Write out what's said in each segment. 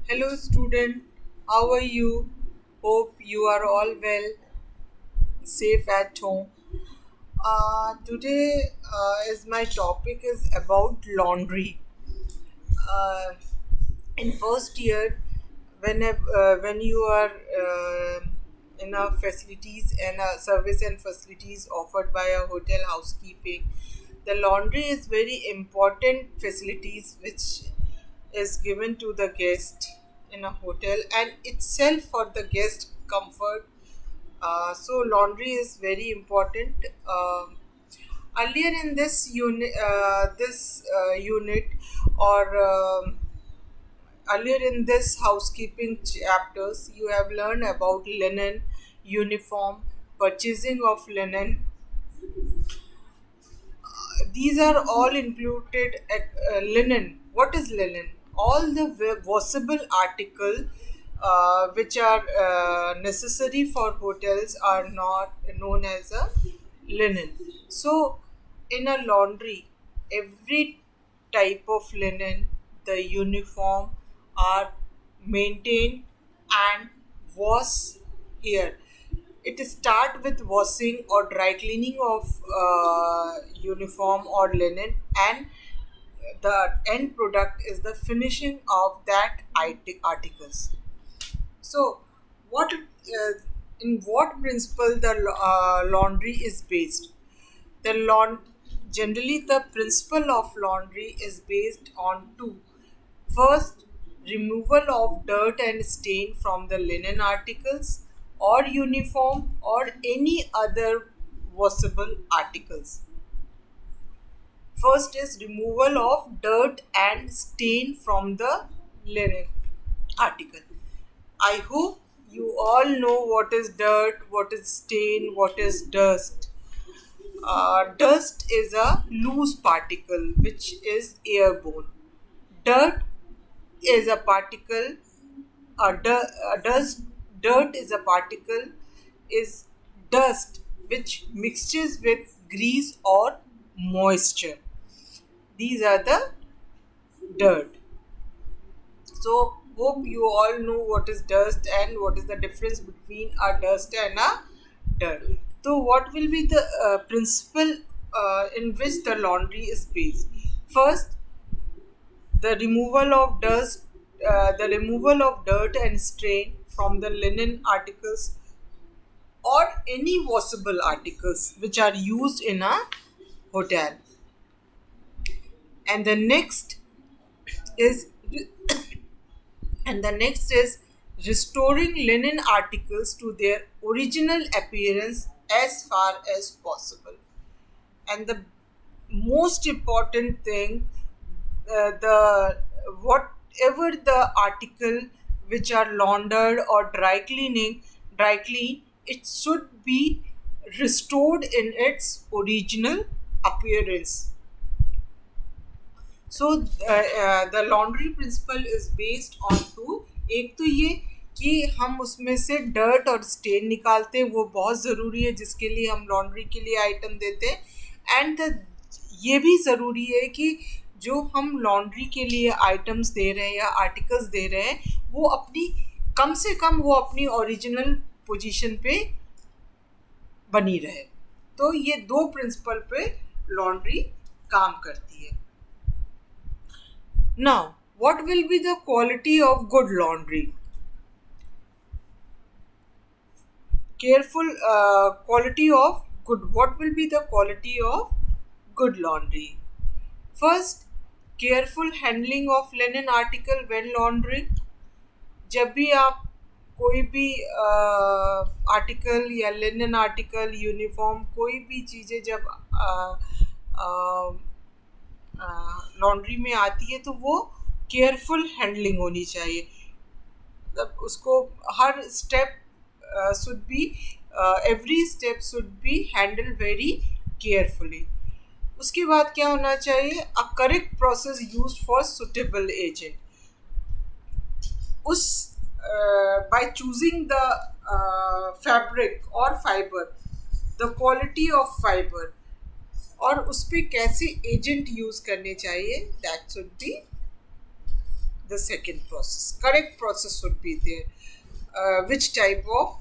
Hello, student. How are you? Hope you are all well, safe at home. Today is my topic is about laundry. Uh, in first year, when you are in a facilities and a service and facilities offered by a hotel housekeeping, the laundry is very important facilities which is given to the guest in a hotel and itself for the guest comfort. So laundry is very important. Earlier in this unit or earlier in this housekeeping chapters, you have learned about linen, uniform, purchasing of linen. These are all included at linen. What is linen? All the washable article which are necessary for hotels are not known as a linen. So in a laundry, every type of linen, the uniform are maintained and washed here. It start with washing or dry cleaning of uniform or linen, and the end product is the finishing of that articles. So, what in what principle the laundry is based? The lawn Generally the principle of laundry is based on two. First, removal of dirt and stain from the linen articles or uniform or any other washable articles. First is removal of dirt and stain from the linen article. I hope you all know what is dirt, what is stain, what is dust. Dust is a loose particle which is airborne. Dirt is a particle. Dust. Dirt is a particle. Is dust which mixes with grease or moisture. These are the dirt. So hope you all know what is dust and what is the difference between a dust and a dirt. So what will be the principle in which the laundry is based? First, the removal of dirt and stain from the linen articles or any washable articles which are used in a hotel. And the is next is restoring linen articles to their original appearance as far as possible. And the most important thing, the whatever the article which are laundered or dry clean, it should be restored in its original appearance. So the laundry principle is based on two. एक तो ये कि हम उसमें से dirt और stand निकालते हैं, वो बहुत ज़रूरी है जिसके लिए हम लॉन्ड्री के लिए आइटम देते हैं. एंड ये भी ज़रूरी है कि जो हम लॉन्ड्री के लिए आइटम्स दे रहे हैं या आर्टिकल्स दे रहे हैं वो अपनी कम से कम वो अपनी ओरिजिनल पोजीशन पे बनी रहे. तो ये दो प्रिंसिपल पे लॉन्ड्री काम करती है. Now, what will be the quality of good laundry? Quality of good. What will be the quality of good laundry? First, careful handling of linen article when laundering. जब भी आप कोई भी आर्टिकल या लिनन आर्टिकल, यूनिफॉर्म, कोई भी चीज़ें जब लॉन्ड्री में आती है तो वो केयरफुल हैंडलिंग होनी चाहिए. मतलब उसको हर step should be every step should be handle very carefully. उसके बाद क्या होना चाहिए? A correct process use for suitable agent. उस बाय चूजिंग द फैब्रिक और fibre, the quality of fibre, और उस पर कैसे एजेंट यूज करने चाहिए, that should be the second process. Correct process would be there. Which type of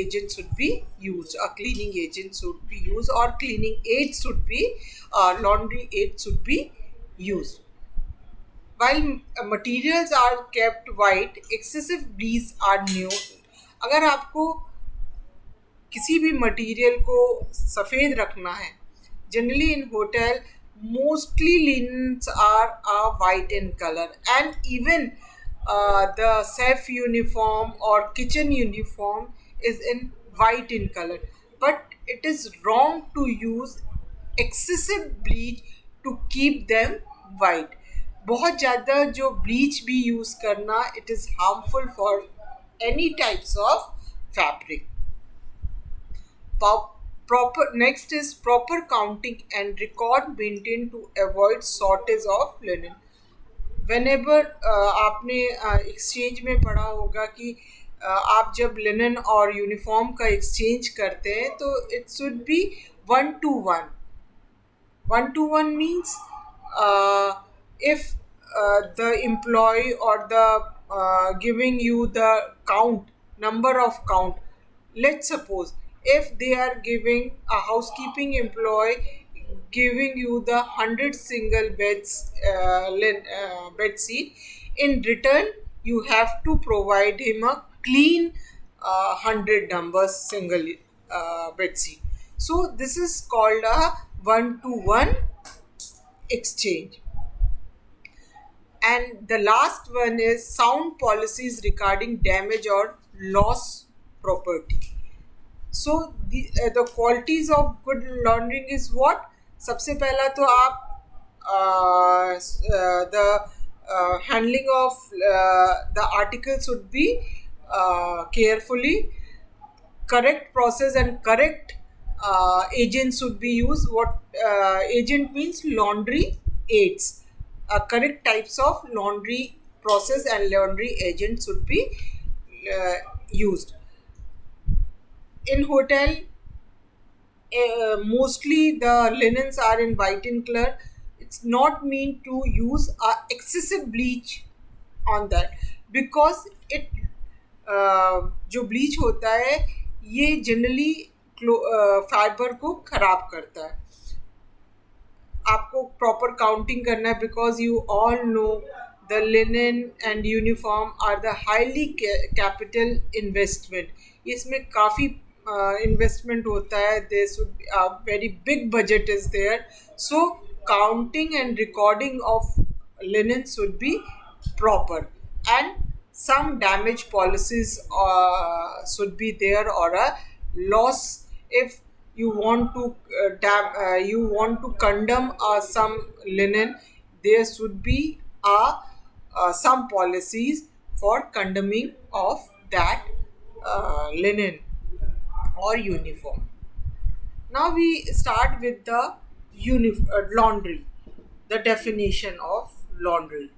agent should be used? A cleaning agent should be used, or cleaning aids should be, laundry aids should be used. While materials are kept white, excessive bleach are new. अगर आपको किसी भी material को सफ़ेद रखना है, generally in hotel mostly linens are white in color, and even the chef uniform or kitchen uniform is in white in color, but it is wrong to use excessive bleach to keep them white. बहुत ज़्यादा जो bleach भी use करना, it is harmful for any types of fabric. Proper Next is proper counting and record maintained to avoid shortage of linen. Whenever आपने exchange में पढ़ा होगा कि आप जब लिनन और यूनिफॉर्म का एक्सचेंज करते हैं तो it should B 1-to-1. 1-to-1 means if the employee or the giving you the number of count, let's suppose if they are giving a housekeeping employee giving you the 100 single bed sheet, in return you have to provide him a clean 100 numbers single bed sheet. So this is called a 1-to-1 exchange. And the last one is sound policies regarding damage or loss property. So the qualities of good laundering is what? सबसे पहला तो आप the handling of the articles should be carefully. Correct process and correct agents should be used. What agent means? Laundry aids. Correct types of laundry process and laundry agents should be used. In hotel, mostly the linens are in white in color. It's not mean to use excessive bleach on that, because it जो bleach होता है ये generally fibre को खराब करता है. आपको proper counting करना है, because you all know the linen and uniform are the highly capital investment. इसमें काफ़ी इन्वेस्टमेंट होता है. There should very big budget is there. So counting and recording of linen should be proper, and some damage policies should be there, or a loss. If you want to condemn some linen, there should be some policies for condemning of that linen or uniform. Now we start with the laundry, the definition of laundry.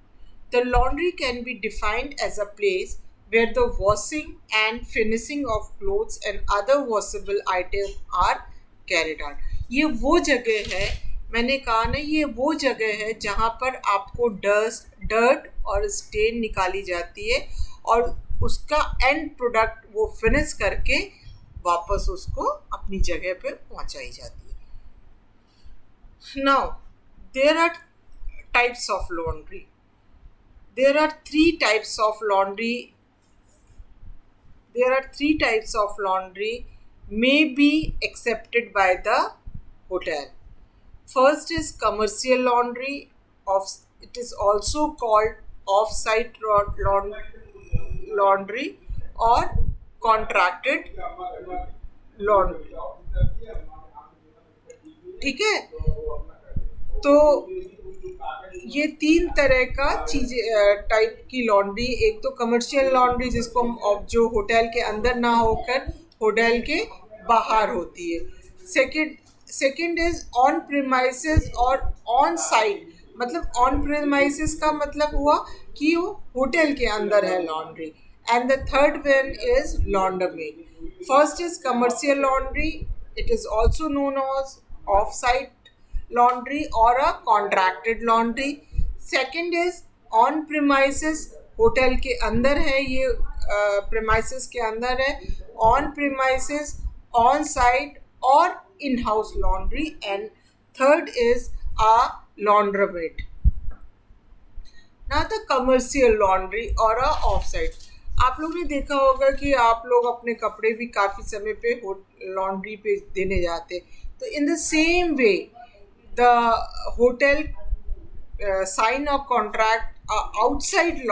The laundry can be defined as a place where the washing and finishing of clothes and other washable items are carried out. ये वो जगह है, मैंने कहा ना, ये वो जगह है जहाँ पर आपको डर्ट और स्टेन निकाली जाती है और उसका एंड प्रोडक्ट वो फिनिश करके वापस उसको अपनी जगह पे पहुँचाई जाती है. Now, there are types of laundry. There are three types of laundry. May be accepted by the hotel. First is commercial laundry. It is also called off-site laundry or contracted laundry. ठीक है, तो ये तीन तरह का type की laundry. एक तो कमर्शियल लॉन्ड्री जिसको हम जो होटल के अंदर ना होकर होटल के बाहर होती है. सेकंड इज ऑन प्रीमाइसेस और ऑन साइट. मतलब ऑन प्रीमाइसेस का मतलब हुआ कि वो होटल के अंदर है laundry. And the third one is laundromat. First is commercial laundry. It is also known as off-site laundry or a contracted laundry. Second is on premises, hotel के अंदर है ये, premises के अंदर है. On premises, on site or in-house laundry. And third is a laundromat. Now the commercial laundry or a off-site. आप लोग ने देखा होगा कि आप लोग अपने कपड़े भी काफ़ी समय पे लॉन्ड्री पे देने जाते. तो in the same way the hotel sign a contract outside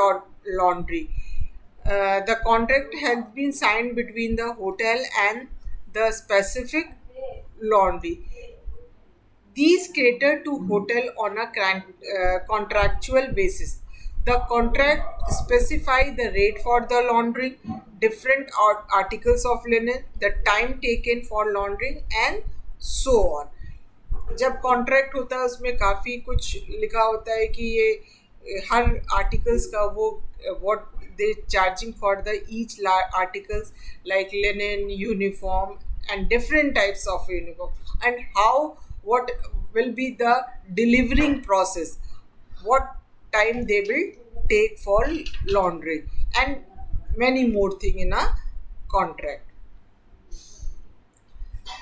laundry. The contract has been signed between the hotel and the specific laundry. These cater to hotel on a contractual basis. The contract specify the rate for the laundering, different articles of linen, the time taken for laundering and so on. जब contract होता है उसमें काफ़ी कुछ लिखा होता है कि ये हर आर्टिकल्स का वो what they charging for the each articles like linen, uniform and different types of uniform, and what will be the delivering process, what time they will take for laundry, and many more thing in a contract.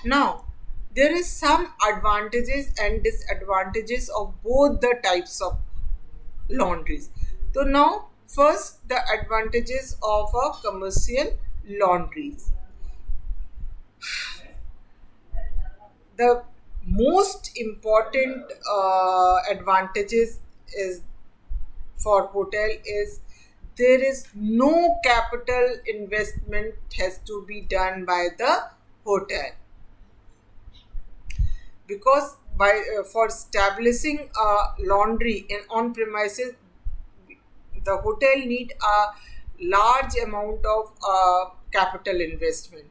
Now there is some advantages and disadvantages of both the types of laundries. So now first the advantages of a commercial laundries. The most important advantages is for hotel is there is no capital investment has to be done by the hotel, because for establishing a laundry on premises the hotel need a large amount of capital investment.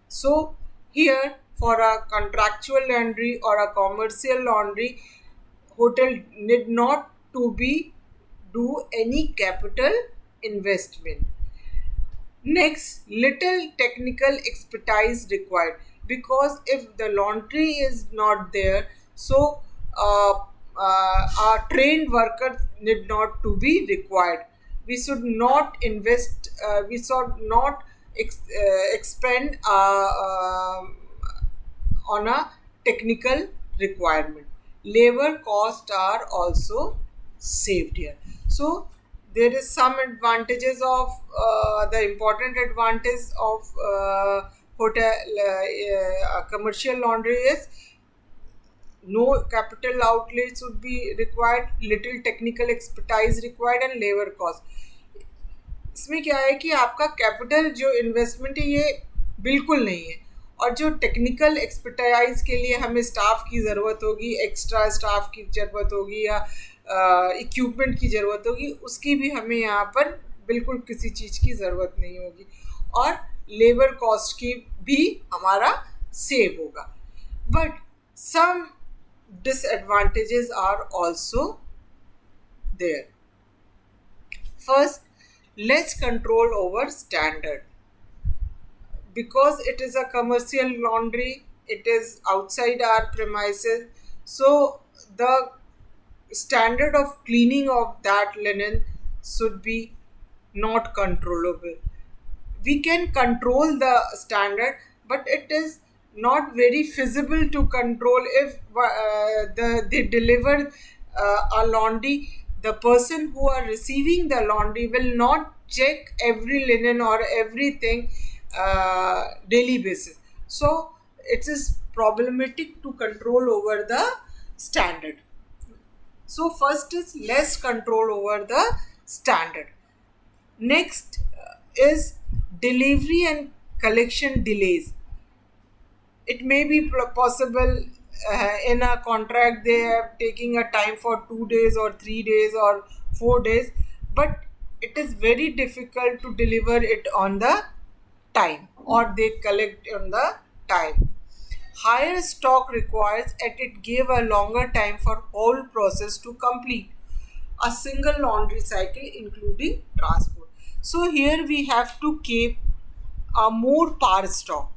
So here for a contractual laundry or a commercial laundry, hotel need not to be do any capital investment. Next, little technical expertise required, because if the laundry is not there, so our trained workers need not to be required. We should not invest, we should not expend on a technical requirement. Labor costs are also saved here. So there is some advantages of the important advantage of hotel commercial laundry is no capital outlay should be required, little technical expertise required, and labor cost. इसमें क्या है कि आपका capital जो investment है ये बिल्कुल नहीं है, और जो टेक्निकल एक्सपर्टाइज के लिए हमें स्टाफ की ज़रूरत होगी, एक्स्ट्रा स्टाफ की ज़रूरत होगी या इक्विपमेंट की ज़रूरत होगी, उसकी भी हमें यहाँ पर बिल्कुल किसी चीज़ की ज़रूरत नहीं होगी, और लेबर कॉस्ट की भी हमारा सेव होगा. But some disadvantages are also there. First, less control over standard, because it is a commercial laundry, it is outside our premises, so the standard of cleaning of that linen should be not controllable. We can control the standard, but it is not very feasible to control if they deliver a laundry. The person who are receiving the laundry will not check every linen or everything daily basis. So it is problematic to control over the standard. So first is less control over the standard. Next is delivery and collection delays. It may be possible in a contract they are taking a time for 2 days or 3 days or 4 days, but it is very difficult to deliver it on the time, or they collect on the time. Higher stock requires and it gave a longer time for whole process to complete a single laundry cycle including transport. So here we have to keep a more power stock.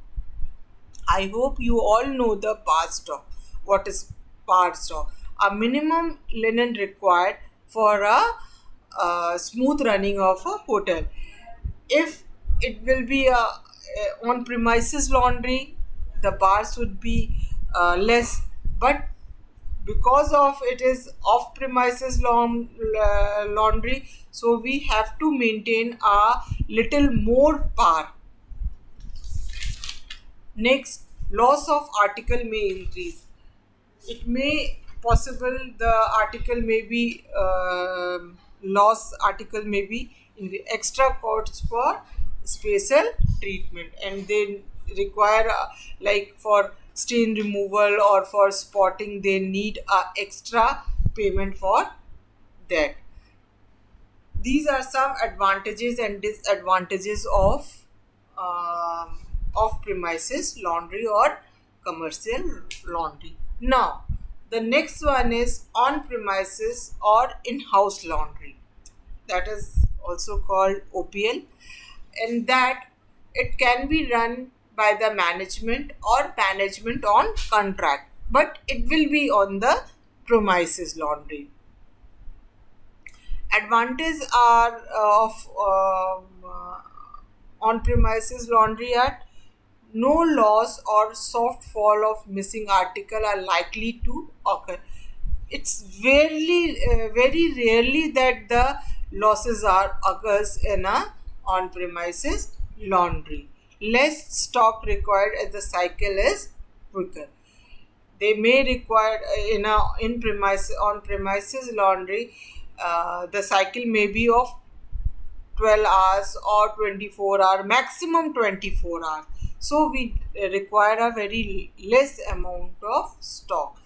I hope you all know the bar stock. What is bar stock? A minimum linen required for a smooth running of a hotel. If it will be a on premises laundry, the bars would be less, but because of it is off premises laundry, so we have to maintain a little more bar. Next, loss of article may increase. It may possible the article may be loss article may be in the extra costs for special treatment, and they require like for stain removal or for spotting they need a extra payment for that. These are some advantages and disadvantages of off-premises laundry or commercial laundry. Now, the next one is on-premises or in-house laundry. That is also called OPL, and that it can be run by the management or management on contract, but it will be on the premises laundry. Advantages are of on-premises laundry are no loss or soft fall of missing article are likely to occur. It's very rarely that the losses are occurs in a on-premises laundry. Less stock required as the cycle is quicker. They may require in a in premise on premises laundry, the cycle may be of 12 hours or 24 hour, maximum 24 hours, so we require a very less amount of stock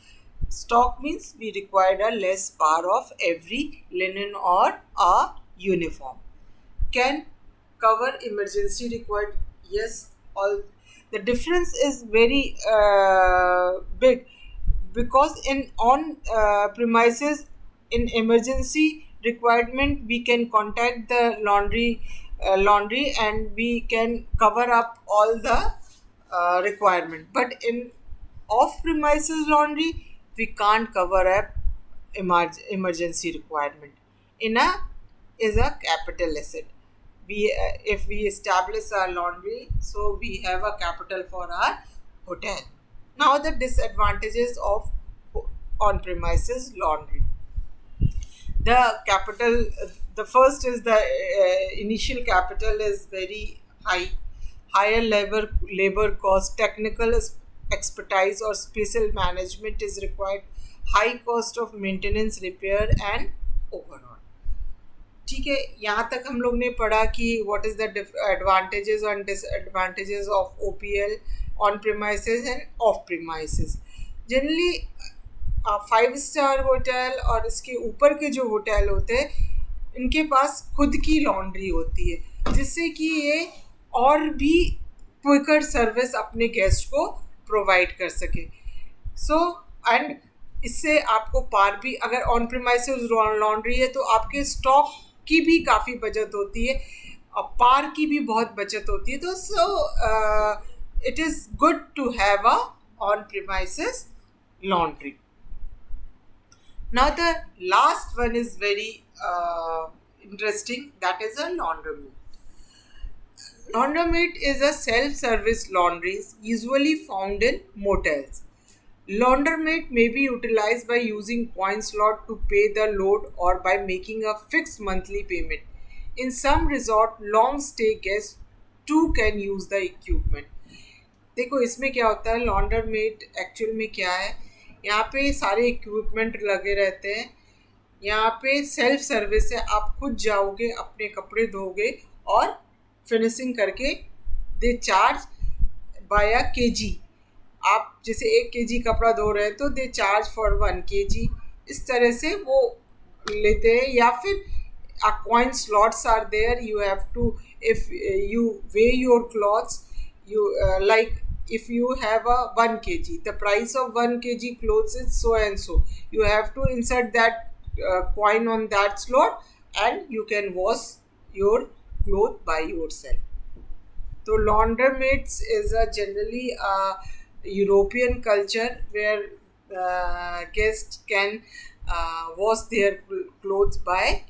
means we require a less bar of every linen or a uniform. Can cover emergency required? Yes, all the difference is very big, because in on premises in emergency requirement we can contact the laundry and we can cover up all the requirement, but in off premises laundry we can't cover up emergency requirement. In a is a capital asset. We if we establish our laundry, so we have a capital for our hotel. Now the disadvantages of on premises laundry. The capital, the first is the initial capital is very high. Higher labor cost, technical expertise or special management is required. High cost of maintenance, repair and overhaul. ठीक है, यहाँ तक हम लोग ने पढ़ा कि what is the advantages और disadvantages of OPL on premises and off premises. Generally 5 star hotel और इसके ऊपर के जो होटल होते हैं इनके पास खुद की लॉन्ड्री होती है, जिससे कि ये और भी क्विकर सर्विस अपने गेस्ट को प्रोवाइड कर सके. सो एंड इससे आपको पार भी, अगर ऑन प्रीमाइसेस लॉन्ड्री है तो आपके स्टॉक की भी काफ़ी बचत होती है और पार की भी बहुत बचत होती है. तो so it is good to have a on premises laundry. Now the last one is very interesting, that is a laundromat. Laundromat is a self-service laundries usually found in motels. Laundromat may be utilized by using coin slot to pay the load or by making a fixed monthly payment. In some resort, long stay guests too can use the equipment. देखो इसमें क्या होता है, लॉन्डरमेट actual में क्या है, यहाँ पे सारे इक्विपमेंट लगे रहते हैं. यहाँ पे सेल्फ सर्विस है, आप खुद जाओगे अपने कपड़े धोगे और फिनिशिंग करके they charge by a KG. आप जैसे 1 केजी कपड़ा धो रहे हैं तो दे चार्ज फॉर 1 केजी. इस तरह से वो लेते हैं. या फिर a coin slots are there, you have to, if you weigh your clothes, you like if you have a 1 kg, the price of 1 kg clothes is so and so, you have to insert that coin on that slot and you can wash your cloth by yourself. So laundromats is a generally a European culture where guests can wash their clothes by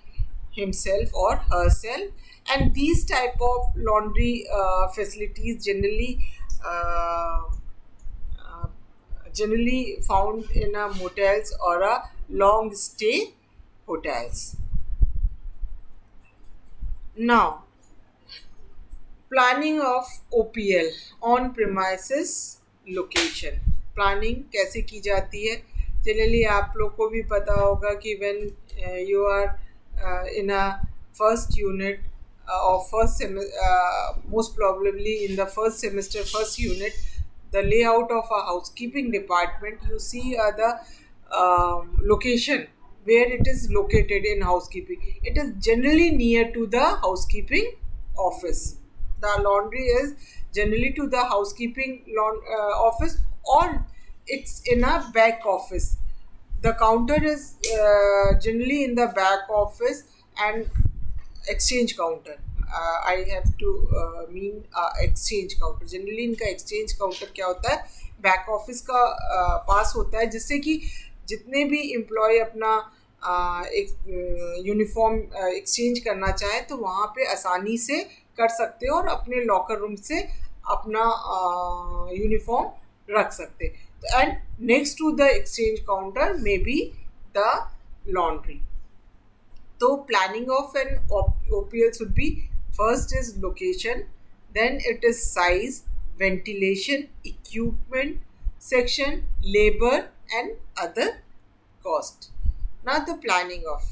himself or herself, and these type of laundry facilities uh, uh, generally found in a motels or a long stay hotels. Now, planning of OPL on premises location, planning कैसे की जाती है? Generally आप लोग को भी पता होगा कि when you are in a first unit or most probably in the first semester, first unit, the layout of a housekeeping department, you see the location where it is located in housekeeping. It is generally near to the housekeeping office. The laundry is generally to the housekeeping office, or it's in a back office. The counter is generally in the back office, and exchange counter, I have to mean exchange counter. Generally इनका exchange counter क्या होता है, back office का पास होता है, जिससे कि जितने भी एम्प्लॉय अपना एक यूनिफॉर्म एक्सचेंज करना चाहे तो वहाँ पे आसानी से कर सकते हो और अपने लॉकर रूम से अपना यूनिफॉर्म रख सकते. And next to the exchange counter may be the laundry. So planning of an OPL should be, first is location, then it is size, ventilation, equipment, section, labor and other cost. Now the planning of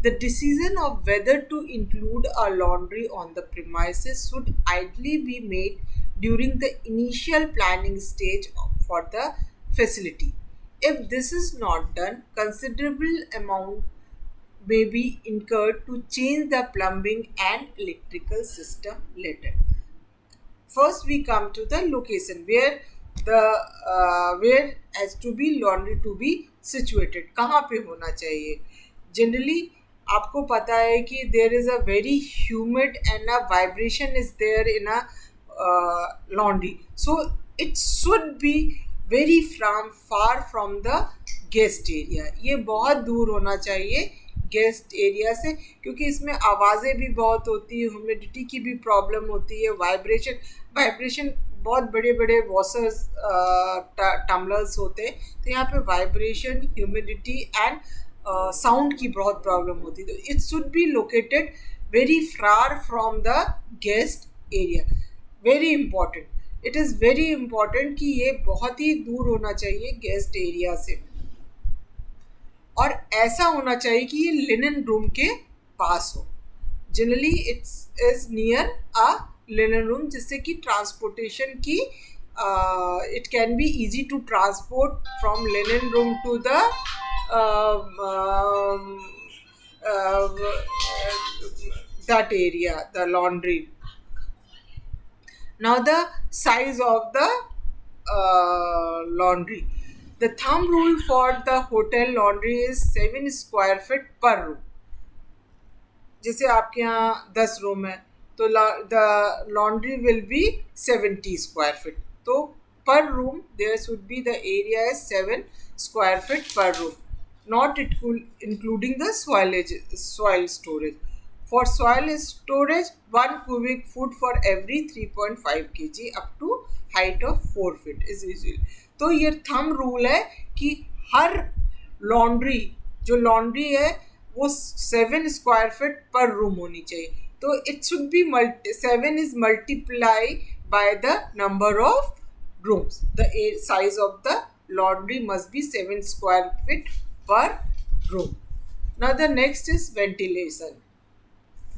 the decision of whether to include a laundry on the premises should ideally be made during the initial planning stage for the facility. If this is not done, considerable amount may be incurred to change the plumbing and electrical system later. First, we come to the location where the where has to be laundry to be situated. कहाँ पे होना चाहिए? Generally, आपको पता है कि there is a very humid and a vibration is there in a laundry. So it should be very far from the guest area. ये बहुत दूर होना चाहिए गेस्ट एरिया से, क्योंकि इसमें आवाज़ें भी बहुत होती है, ह्यूमिडिटी की भी प्रॉब्लम होती है, वाइब्रेशन बहुत बड़े बड़े वॉशर्स टम्बलर्स होते हैं, तो यहाँ पे वाइब्रेशन, ह्यूमिडिटी एंड साउंड की बहुत प्रॉब्लम होती है. तो it should be located very far from the guest area. Very important, it is very important कि ये बहुत ही दूर होना चाहिए गेस्ट एरिया से, और ऐसा होना चाहिए कि ये लिनन रूम के पास हो. Generally its is near a linen room, जिससे कि ट्रांसपोर्टेशन की it can be easy to transport from linen room to the that area, the laundry. Now the size of the laundry. The thumb rule for the hotel laundry is 7 square feet per room. जैसे आपके यहाँ 10 room है तो the laundry will be 70 square feet. तो per room there should be the area is 7 square feet per room, not including the soil storage. For soil storage, 1 cubic foot for every 3.5 kg up to height of 4 feet is usual. तो ये thumb rule है कि हर laundry जो laundry है वो 7 square feet per room होनी चाहिए. तो it should be 7 is multiply by the number of rooms. The size of the laundry must be 7 square feet per room. Now the next is ventilation.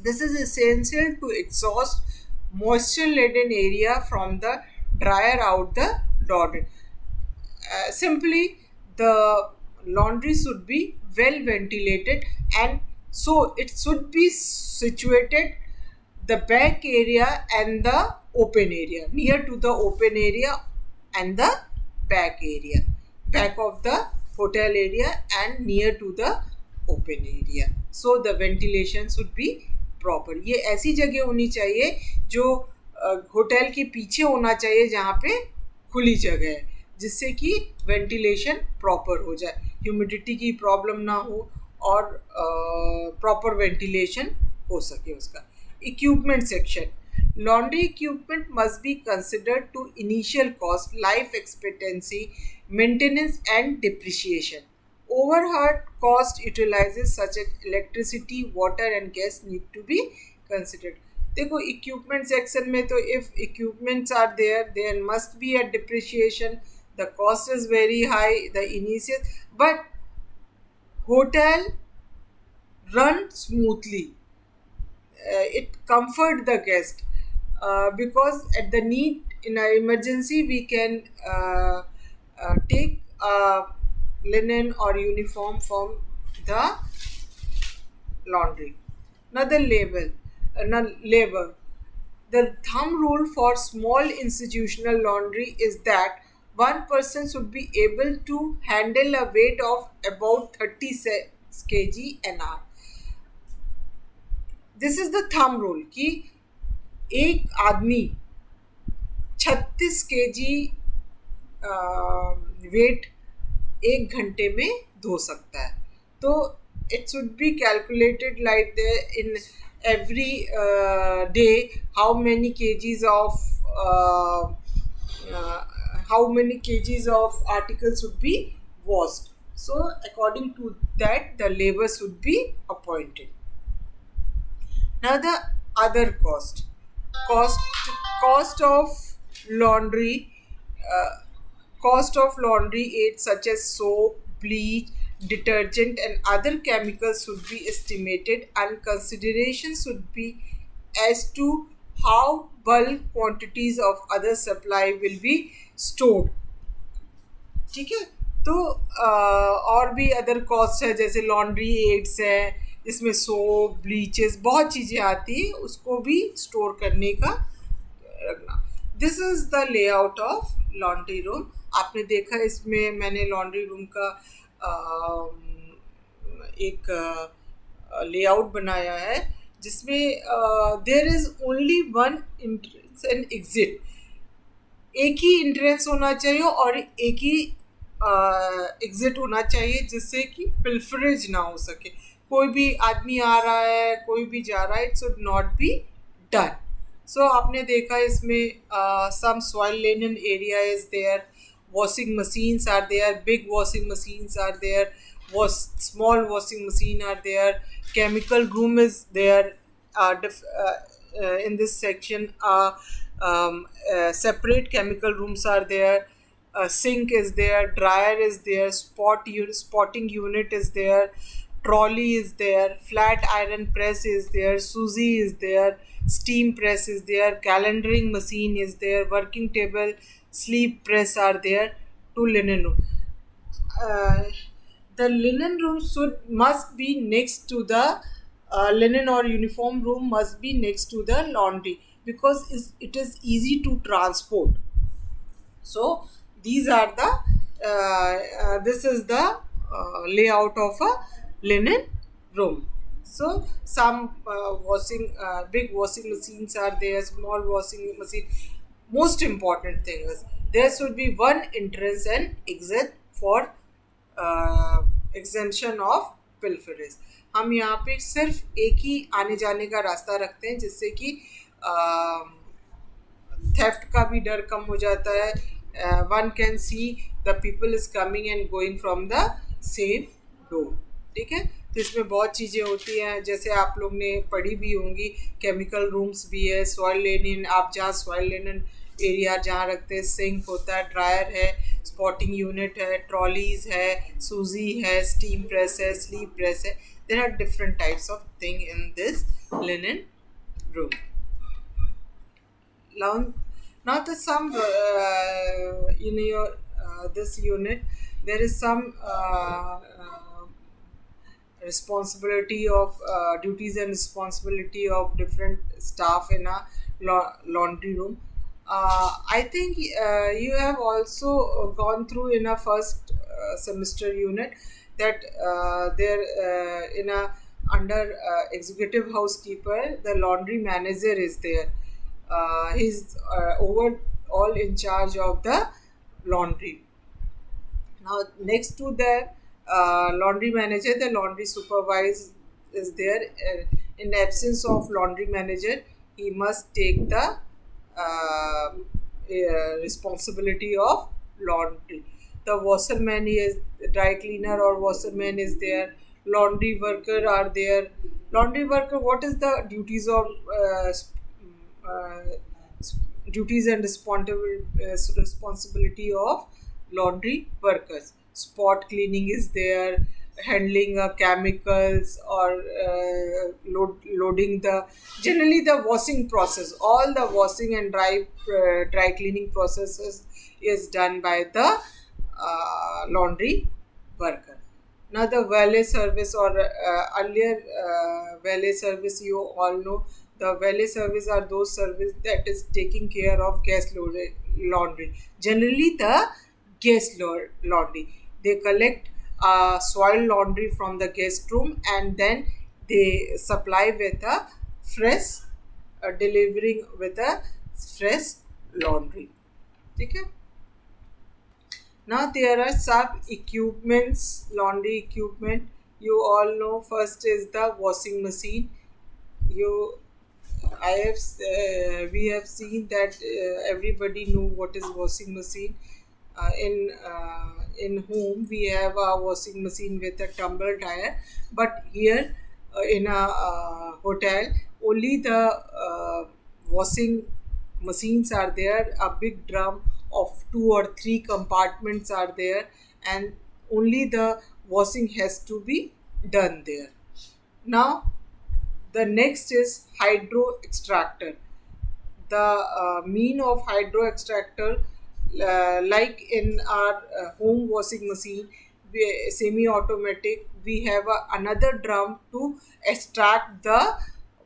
This is essential to exhaust moisture-laden area from the dryer out the laundry. Simply, the laundry should be well ventilated, and so it should be situated the back area and the open area, near to the open area and the back area, back of the hotel area and near to the open area. So the ventilation should be proper. ये ऐसी जगह होनी चाहिए जो hotel के पीछे होना चाहिए, जहाँ पे खुली जगह है, जिससे कि वेंटिलेशन प्रॉपर हो जाए, ह्यूमिडिटी की प्रॉब्लम ना हो और प्रॉपर वेंटिलेशन हो सके उसका। Equipment section, laundry equipment must be considered to initial cost, life expectancy, maintenance and depreciation. Overhead cost utilizes such as electricity, water and gas need to be considered. देखो equipment section में तो if equipments are there must be a depreciation, the cost is very high, the initial, but hotel run smoothly, it comfort the guest, because at the need in an emergency we can take linen or uniform from the laundry. Another labor. The thumb rule for small institutional laundry is that one person should be able to handle a weight of about 30 kg an hour. This is the thumb rule कि एक आदमी 36 kg wait 1 घंटे में धो सकता है. तो it should be calculated like in every day how many kgs of article should be washed. So according to that the labour should be appointed. Now the other cost of laundry, aids such as soap, bleach, detergent and other chemicals should be estimated, and consideration should be as to how bulk quantities of other supply will be stored. ठीक है. तो और भी other cost है, जैसे laundry ads है, इसमें soap, bleaches, बहुत चीज़ें आती है, उसको भी स्टोर करने का रखना. This is the layout of laundry room. आपने देखा इसमें मैंने लॉन्ड्री रूम का एक लेआउट बनाया है, जिसमें there is only one entrance and exit. एक ही एंट्रेंस होना चाहिए और एक ही एग्जिट होना चाहिए, जिससे कि पिल्फरेज ना हो सके. कोई भी आदमी आ रहा है, कोई भी जा रहा है, it should not be done. So आपने देखा इसमें some soil linen area is there, washing machines are there, big washing machines are there, small washing machine are there, chemical room is there. In this section separate chemical rooms are there, sink is there, dryer is there, spotting unit is there, trolley is there, flat iron press is there, Suzy is there, steam press is there, calendaring machine is there, working table, sleeve press are there. To linen room, the linen room must be next to the linen or uniform room must be next to the laundry, because it is easy to transport. So these are the this is the layout of a linen room. So some big washing machines are there, small washing machine. Most important thing is there should be one entrance and exit for exemption of pilferage. हम यहाँ पे सिर्फ एक ही आने जाने का रास्ता रखते हैं, जिससे कि थेफ्ट का भी डर कम हो जाता है. One can see the people is coming and going from the same door. ठीक है. तो इसमें बहुत चीज़ें होती हैं, जैसे आप लोग ने पढ़ी भी होंगी, केमिकल रूम्स भी है, सॉइल लिनन, आप जहाँ सॉइल लिनन एरिया जहाँ रखते हैं, सिंक होता है, ड्रायर है, स्पॉटिंग यूनिट है, ट्रॉलीज है, सूजी है, स्टीम प्रेस है, स्लीव प्रेस है. There are different types of thing in this linen room. Now the some in your this unit there is some responsibility of duties and responsibility of different staff in a laundry room. I think you have also gone through in a first semester unit that there in a under executive housekeeper, the laundry manager is there. He's overall in charge of the laundry. Now, next to the laundry manager, the laundry supervisor is there. In absence of laundry manager, he must take the responsibility of laundry. The washerman is dry cleaner or washerman is there. Laundry worker are there. Laundry worker, what is the duties of uh, duties and responsibility of laundry workers? Spot cleaning is there, handling chemicals or loading the, generally the washing process, all the washing and dry cleaning processes is done by the laundry worker. Now the valet service or earlier valet service, you all know the valet service are those service that is taking care of guest laundry. Generally the laundry. They collect soil laundry from the guest room and then they supply with a fresh, delivering with a fresh laundry. Okay? Now there are some equipments, laundry equipment. You all know first is the washing machine. You, I have, we have seen that everybody know what is washing machine. In home we have a washing machine with a tumble dryer, but here in a hotel only the washing machines are there. A big drum of 2 or 3 compartments are there, and only the washing has to be done there. Now the next is hydro extractor. The mean of hydro extractor, like in our home washing machine, semi-automatic, we have another drum to extract the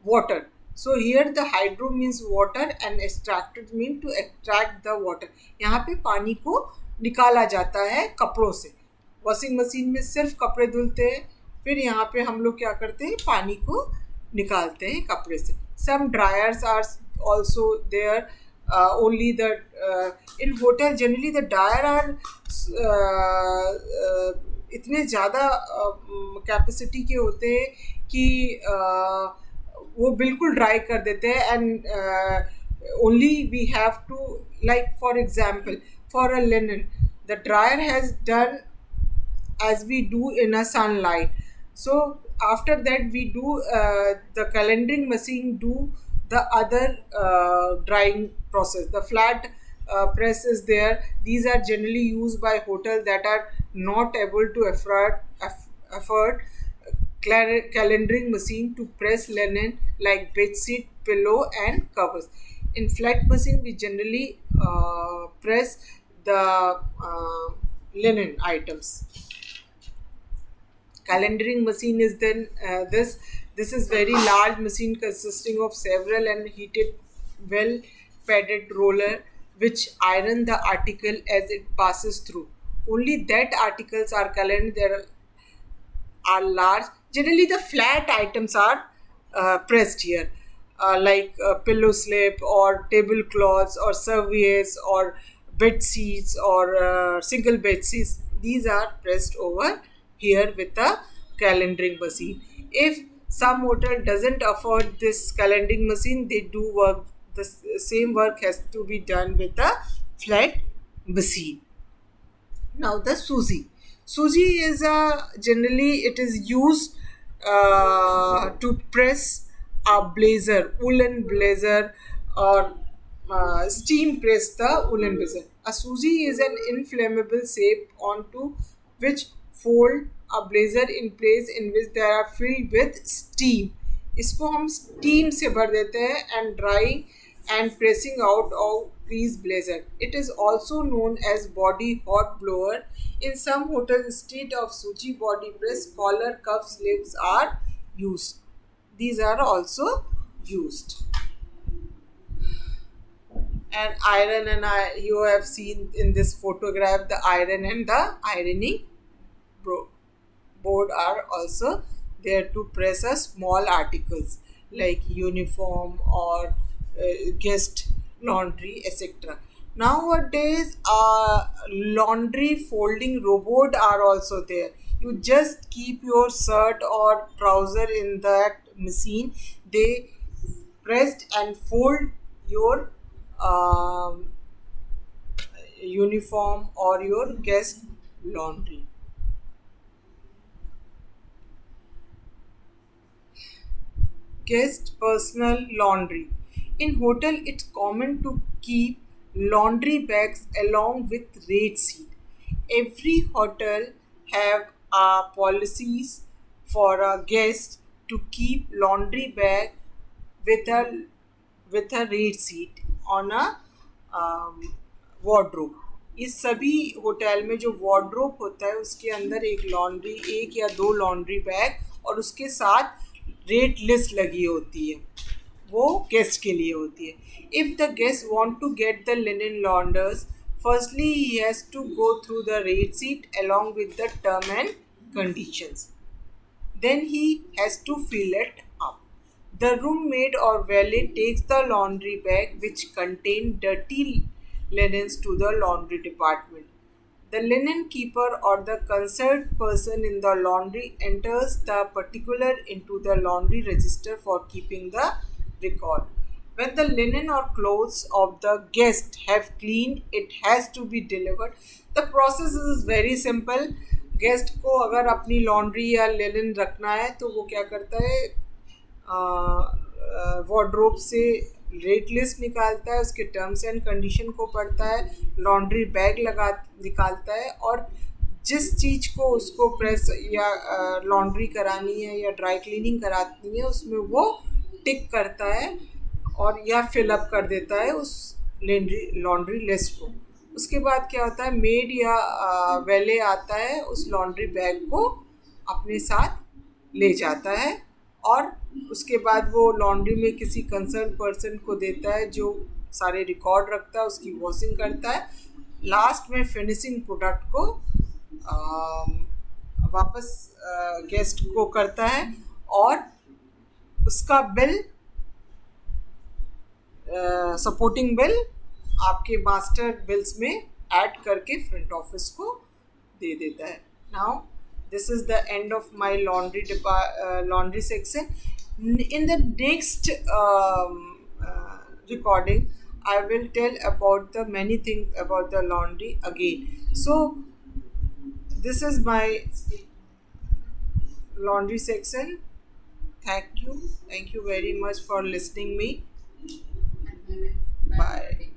water. So here the hydro means water and extracted mean to extract the water. यहाँ पे पानी को निकाला जाता है कपड़ों से. Washing machine में सिर्फ कपड़े धुलते हैं, फिर यहाँ पे हम लोग क्या करते हैं, पानी को निकालते हैं कपड़े से. Some dryers are also there. Only the in hotel generally the dryer are इतने ज़्यादा कैपेसिटी के होते हैं कि वो बिल्कुल ड्राई कर देते हैं. And only we have to, like for example, for a linen the dryer has done as we do in a sunlight. So after that we do the calendering machine do the other drying process. The flat press is there. These are generally used by hotels that are not able to afford calendering machine to press linen like bed sheet, pillow and covers. In flat machine we generally press the linen items. Calendering machine is then this is very large machine consisting of several and heated well padded roller which iron the article as it passes through. Only that articles are calendered. There are large, generally the flat items are pressed here, like pillow slip or tablecloths or serviettes or bed sheets or single bed sheets. These are pressed over here with a calendering machine. If some hotel doesn't afford this calendering machine, they do work, the same work has to be done with a flat machine. Now the Suzy. Suzy is generally it is used to press a blazer, woolen blazer, or steam press the woolen blazer. A Suzy is an inflammable shape onto which fold a blazer in place in which they are filled with steam. इसको हम steam से भर देते हैं and drying and pressing out of these blazer. It is also known as body hot blower. In some hotels, instead of Suzy body press, collar cuff sleeves are used. These are also used. And iron and you have seen in this photograph the iron and the ironing board are also there to press a small articles like uniform or guest laundry, etc. Nowadays, laundry folding robot are also there. You just keep your shirt or trouser in that machine. They pressed and fold your um, uniform or your guest laundry. Guest personal laundry. In hotel, it's common to keep laundry bags along with raid sheet. Every hotel have policies for a guest to keep laundry bag with a raid sheet on a wardrobe. इस सभी hotel में जो wardrobe होता है उसके अंदर एक laundry, एक या दो लॉन्ड्री बैग और उसके साथ रेट लिस्ट लगी होती है, वो गेस्ट के लिए होती है. If the guest want to get the linen launders, firstly he has to go through the rate sheet along with the term and conditions. Then he has to fill it up. The roommate or valet takes the laundry bag which contain dirty linens to the laundry department. The linen keeper or the concerned person in the laundry enters the particular into the laundry register for keeping the record. When the linen or clothes of the guest have cleaned, it has to be delivered. The process is very simple. Guest को अगर अपनी laundry या linen रखना है तो वो क्या करता है, वार्ड्रोब से रेट लिस्ट निकालता है, उसके टर्म्स एंड कंडीशन को पढ़ता है, लॉन्ड्री बैग लगा निकालता है और जिस चीज़ को उसको प्रेस या लॉन्ड्री करानी है या ड्राई क्लीनिंग करानी है उसमें वो टिक करता है और या फिलअप कर देता है उस लॉन्ड्री लिस्ट को. उसके बाद क्या होता है, मेड या वेले आता है, उस लॉन्ड्री बैग को अपने साथ ले जाता है और उसके बाद वो लॉन्ड्री में किसी कंसर्न पर्सन को देता है जो सारे रिकॉर्ड रखता है, उसकी वॉशिंग करता है. लास्ट में फिनिशिंग प्रोडक्ट को वापस गेस्ट को करता है और उसका बिल, सपोर्टिंग बिल आपके मास्टर बिल्स में ऐड करके फ्रंट ऑफिस को दे देता है. Now this is the end of my laundry section. In the next recording, I will tell about the many things about the laundry again. So this is my laundry section. Thank you very much for listening me. Bye.